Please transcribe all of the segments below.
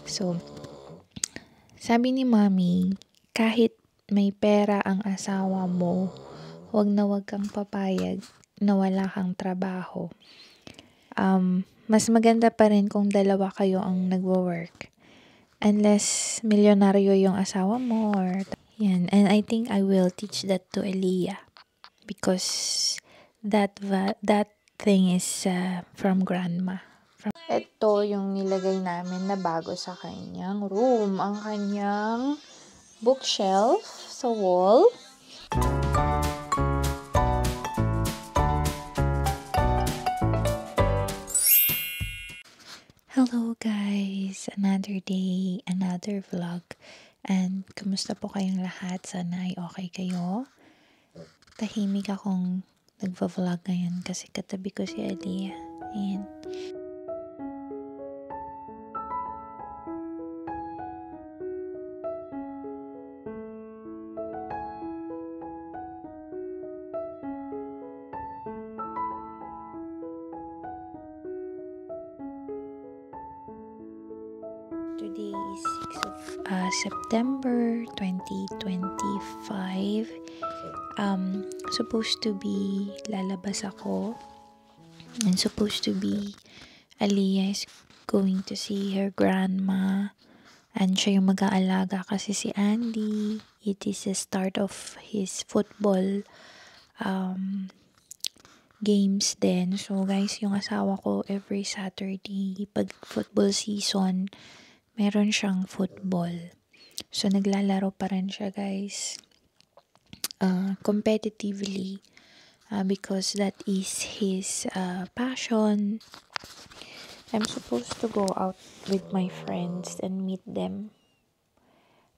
So, sabi ni Mommy, kahit may pera ang asawa mo, wag na wag kang papayag na wala kang trabaho. Mas maganda pa rin kung dalawa kayo ang nagwo-work. Unless milyonaryo yung asawa mo or yan. And I think I will teach that to Elia because that thing is from grandma. Ito yung nilagay namin na bago sa kanyang room. Ang kanyang bookshelf sa wall. Hello guys! Another day, another vlog. And kumusta po kayong lahat? Sana ay okay kayo. Tahimik akong nagva-vlog ngayon kasi katabi ko si Elia. Ayan. Today is 6 of September 2025. Supposed to be lalabas ako. And supposed to be Aliyah is going to see her grandma. And siya yung mag-aalaga kasi si Andy. It is the start of his football games din. So guys, yung asawa ko every Saturday, pag football season, meron siyang football. So naglalaro pa rin siya guys. Competitively. Because that is his passion. I'm supposed to go out with my friends and meet them.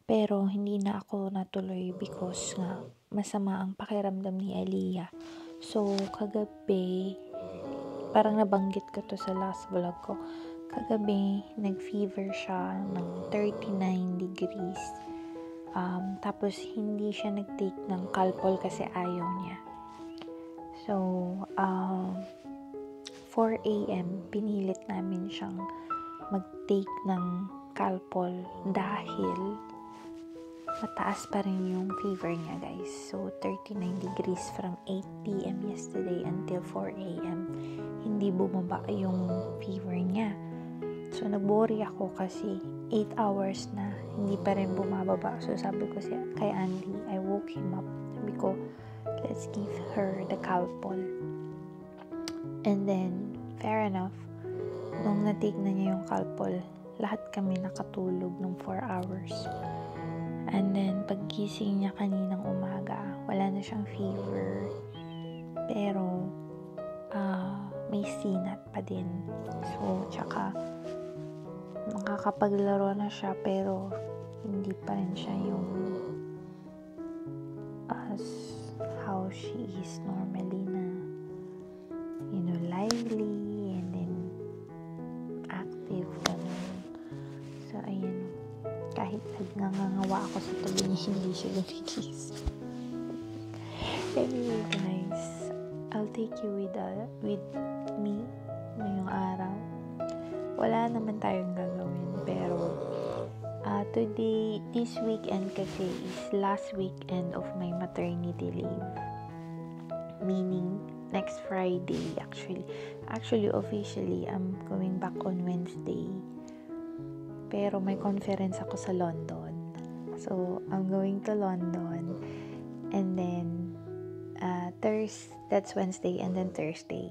Pero hindi na ako natuloy because nga masama ang pakiramdam ni Aliyah. So kagabi, parang nabanggit ko to sa last vlog ko. Kagabi, nag-fever siya ng 39 degrees. Tapos hindi siya nag-take ng Calpol kasi ayaw niya. So, 4 a.m. pinilit namin siyang mag-take ng Calpol dahil mataas pa rin yung fever niya guys. So 39 degrees from 8 p.m. yesterday until 4 a.m. Hindi bumaba yung fever niya. So nag-worry ako kasi 8 hours na hindi pa rin bumababa. So sabi ko kay Andy, I woke him up. Sabi ko, let's give her the Calpol. And then, fair enough, nung na-take na niya yung Calpol, lahat kami nakatulog ng 4 hours. And then, paggising niya kaninang umaga, wala na siyang fever. Pero, may sinat pa din. So, tsaka, nakakapaglaro na siya, pero, hindi pa rin siya yung as how she is normally na, lively and then active. So, ayan. Kahit nagngangawa ako sa tabi niya, hindi siya gumigising. Anyway guys, I'll take you with me ngayong araw. Wala naman tayong gagawin, pero today, this weekend kasi is last weekend of my maternity leave. Meaning, next Friday actually officially I'm going back on Wednesday. Pero may conference ako sa London. So, I'm going to London. And then, that's Wednesday and then Thursday.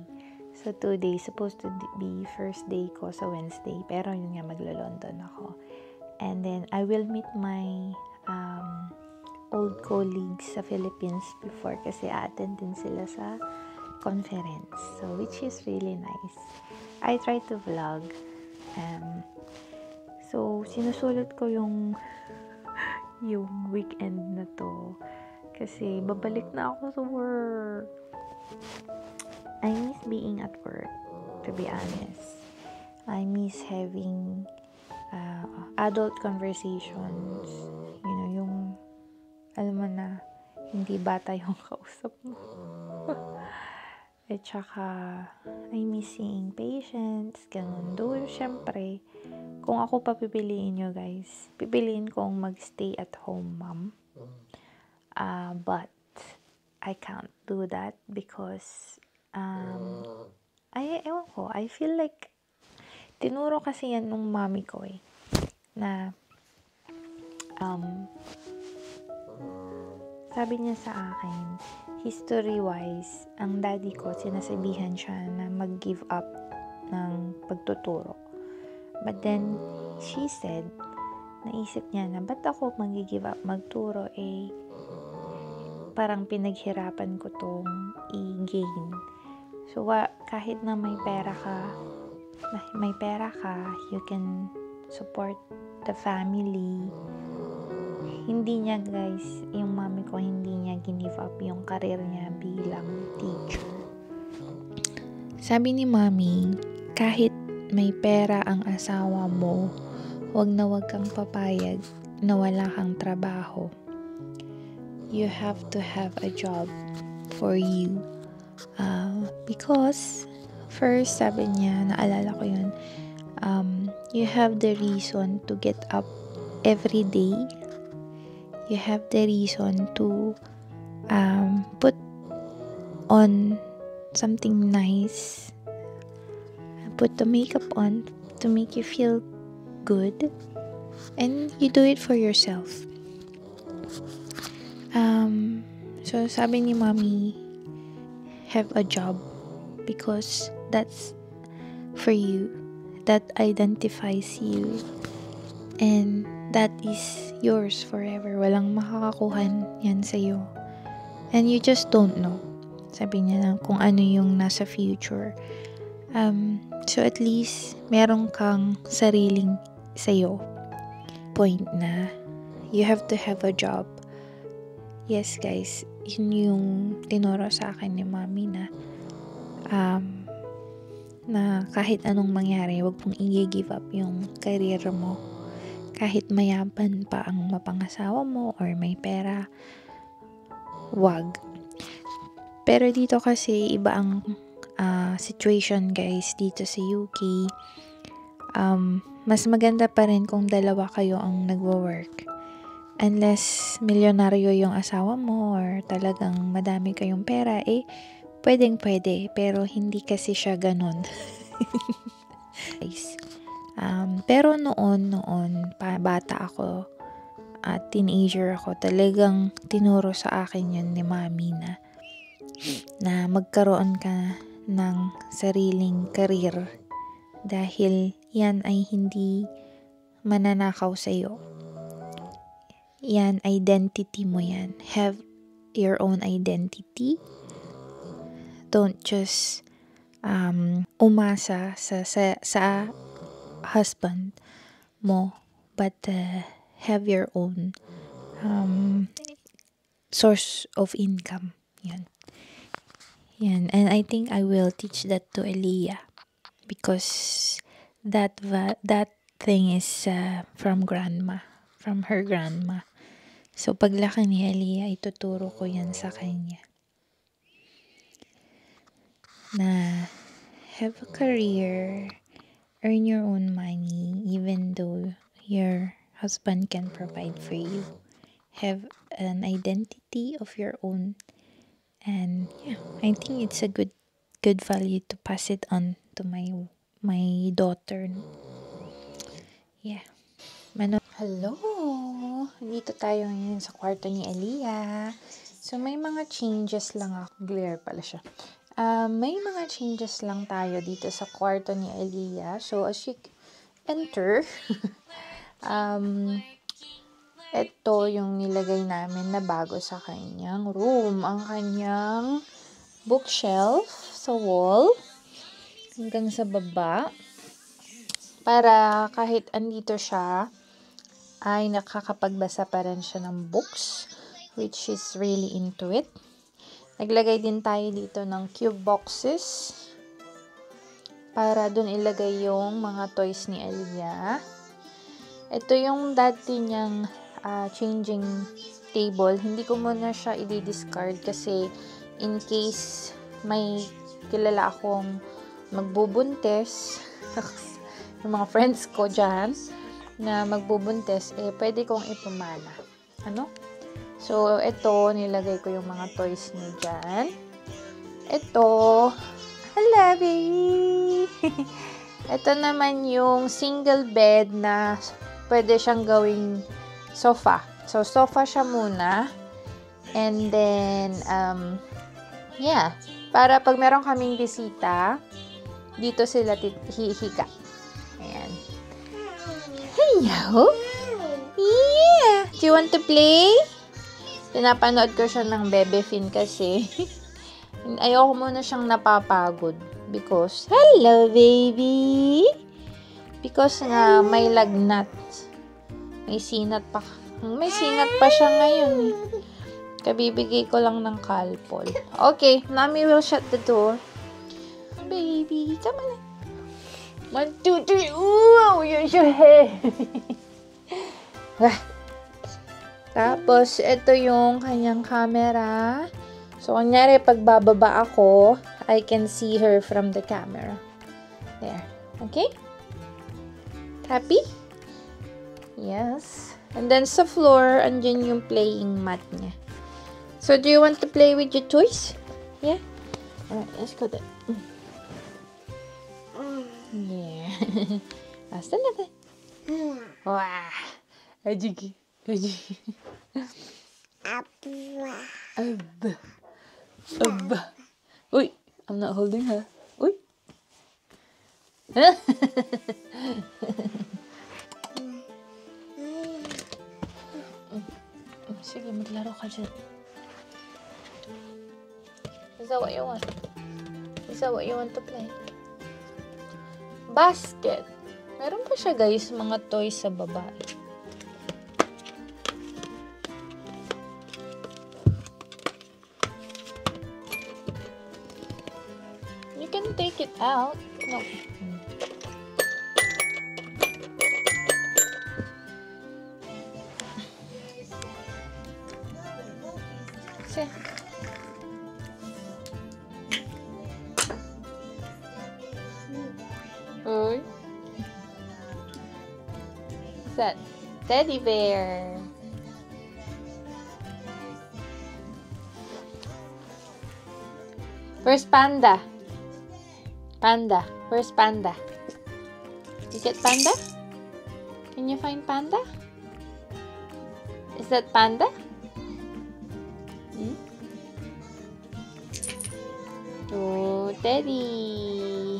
So, 2 days. Supposed to be first day ko sa Wednesday. Pero yun nga, maglo-London ako. And then, I will meet my old colleagues sa Philippines before kasi a-attend din sila sa conference. So, which is really nice. I try to vlog. So, sinusulat ko yung weekend na to. Kasi, babalik na ako sa work. I miss being at work, to be honest. I miss having adult conversations. Yung, alam mo na, hindi bata yung kausap mo. At saka, I miss seeing patients, ganun. Though, syempre, kung ako papipiliin nyo guys, pipiliin kong mag-stay at home mom. But I can't do that because ewan ko, I feel like tinuro kasi yan nung mami ko na sabi niya sa akin, history-wise, ang daddy ko, sinasabihan siya na mag-give up ng pagtuturo. But then, she said, naisip niya na, ba't ako mag-give up magturo? Parang pinaghirapan ko tong i-gain. So, kahit na may pera ka, you can support the family. Hindi niya guys, yung mami ko, hindi niya give up yung career niya bilang teacher. Sabi ni mami, kahit may pera ang asawa mo, wag kang papayag na wala kang trabaho. You have to have a job for you. Because, first, sabi niya, naalala ko yun, you have the reason to get up every day. You have the reason to put on something nice, put the makeup on to make you feel good, and you do it for yourself. So sabi ni mommy, have a job because that's for you, that identifies you, and that is yours forever. Walang makakakuha yan sa'yo. And you just don't know. Sabi niya lang kung ano yung nasa future. So at least, meron kang sariling sa'yo. Point na, you have to have a job. Yes guys, yun yung tinuro sa akin ni mami na kahit anong mangyari, wag mong i-give up yung career mo. Kahit mayaman pa ang mapangasawa mo or may pera, wag. Pero dito kasi iba ang situation guys dito sa UK. Mas maganda pa rin kung dalawa kayo ang nagwo-work. Unless milyonaryo yung asawa mo or talagang madami kayong pera, pwedeng-pwede. Pero hindi kasi siya ganun. Guys. Pero noon, bata ako at teenager ako, talagang tinuro sa akin yun ni mami na magkaroon ka ng sariling career dahil yan ay hindi mananakaw sa'yo. Yan, identity mo yan. Have your own identity. Don't just umasa sa husband mo, but have your own source of income. Yan. And I think I will teach that to Elia because that thing is from her grandma. So paglaki ni Elia, ituturo ko yan sa kanya. Na have a career, earn your own money, even though your husband can provide for you. Have an identity of your own. And yeah, I think it's a good value to pass it on to my daughter. Yeah. Hello! Dito tayo ngayon sa kwarto ni Elia. So, may mga changes lang ako. Glare pala siya. May mga changes lang tayo dito sa kwarto ni Elia. So, as you enter, ito yung nilagay namin na bago sa kanyang room. Ang kanyang bookshelf sa wall hanggang sa baba. Para kahit andito siya, ay nakakapagbasa pa rin siya ng books, which is really into it. Naglagay din tayo dito ng cube boxes para dun ilagay yung mga toys ni Elia. Ito yung dati niyang changing table. Hindi ko muna siya i-discard kasi in case may kilala akong magbubuntis, yung mga friends ko dyan na magbubuntis, pwede kong ipamana. Ano? So, ito, nilagay ko yung mga toys niya dyan. Ito, hala, baby! Ito naman yung single bed na pwede siyang gawing sofa. So, sofa siya muna. And then, yeah. Para pag meron kaming bisita, dito sila hihiga. Ayan. Hello? Yeah! Do you want to play? Pinapanood ko siya ng Bebefin kasi ayoko muna siyang napapagod because, hello baby! Because nga may lagnat. May sinat pa siya ngayon eh. Kabibigay ko lang ng Calpol. Okay, mommy will shut the door. Baby, come on. 1, 2, 3. Wow, use your head. Tapos, ito yung kanyang camera. So, kunyari, pag bababa ako, I can see her from the camera. There. Okay? Happy? Yes. And then, sa floor, andyan yung playing mat niya. So, do you want to play with your toys? Yeah? Alright, let's go there. Yeah. Basta natin. Wow. Ajigi. Abba. Uy, I'm not holding her. Uy. Sige, maglaro ka dyan. Is that what you want? Is that what you want to play? Basket. Meron pa siya, guys, mga toys sa babae. You can take it out. No. See? Uy. What's that? Teddy bear. Where's Panda? Panda. Where's Panda? You get Panda? Can you find Panda? Is that Panda? Hmm? Oh, Teddy.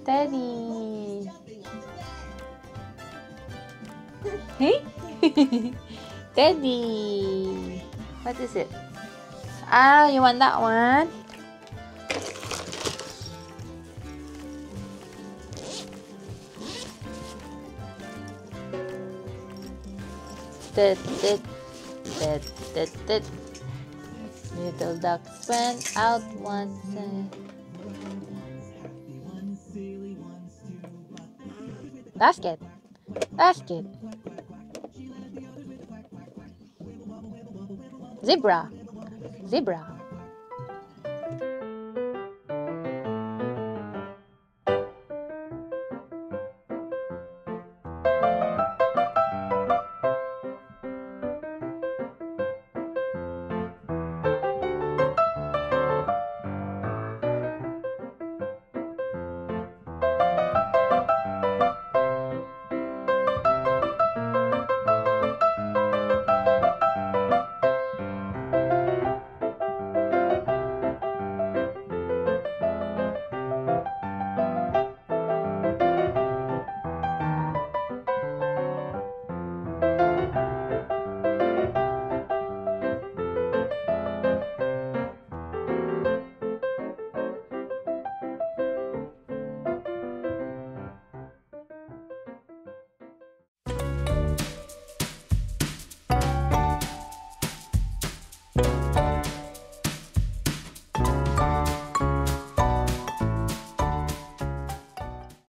Teddy. Hey? Teddy. What is it? Ah, you want that one? Little ducks went out once. Basket. Basket. Zebra. Zebra.